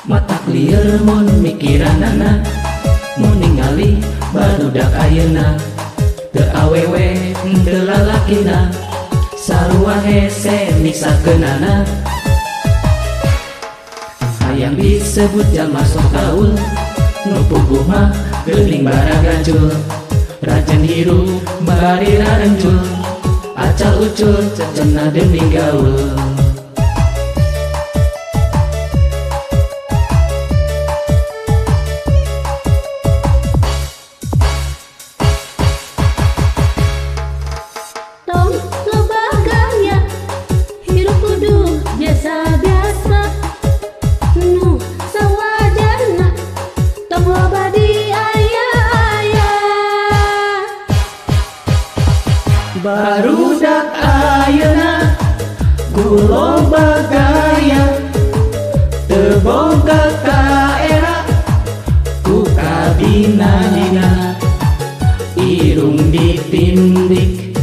Mata clear mun mikiranana, mun ningali barudak ayeuna. Teu awewe teu lalakina, sarua hese niksakeunana. Hayang disebut jalma sok gaul, nu puguh mah geuning baragajul. Rajen hirup bari rarenjul, acal ucul cenah demi gaul. Biasa-biasa nu sawajarna tong loba di aya-aya. Barudak ayeuna kuloba gaya, teu boga kaera ku kabina-bina. Irung ditindik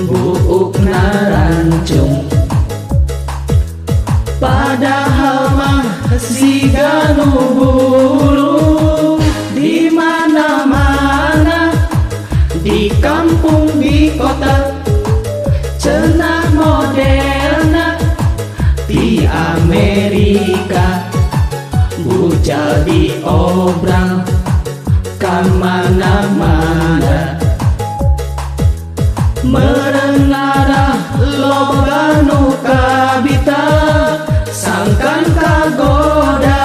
buukna rancung, padahal mah siga nu bulu di mana-mana, di kampung di kota, cenah modelna di Amerika. Bujal diobral kamana-mana, merenara loba nu kabita, sangkan kagoda.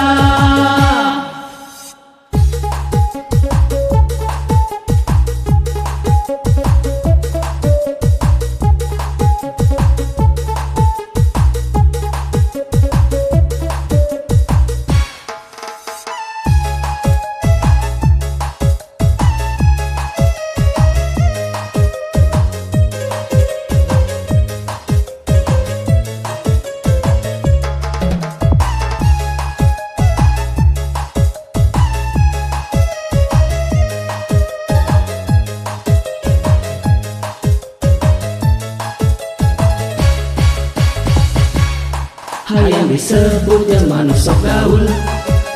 Hayang disebut jalma nu sok gaul,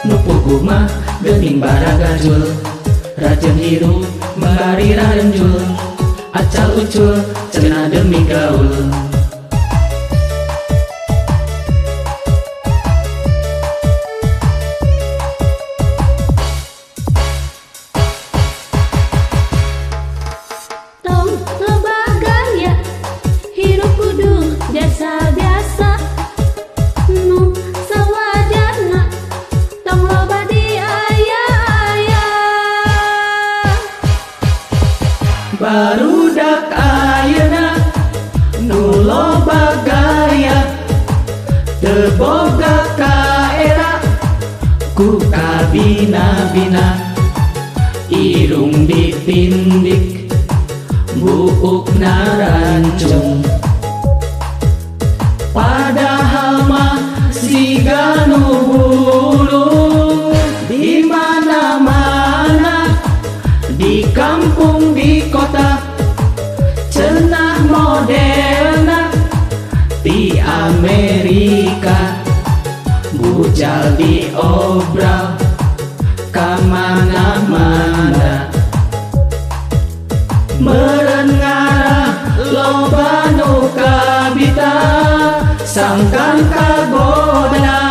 nu puguh mah geuning baragajul. Rajen hirup bari rarenjul, acal ucul cenah demi gaul. Tong loba gaya, hirup kudu biasa-biasa nu sawajarna tong loba di aya-aya. Barudak ayeuna nu loba gaya, teu boga kaera ku kabina-bina. Irung ditindik buukna rancung, padahal mah siga nu bulu di mana-mana, di kampung di kota, cenah modelna di Amerika. Bujal diobral kamana-mana, merengarah loba nu kabita, sangkan kagoda.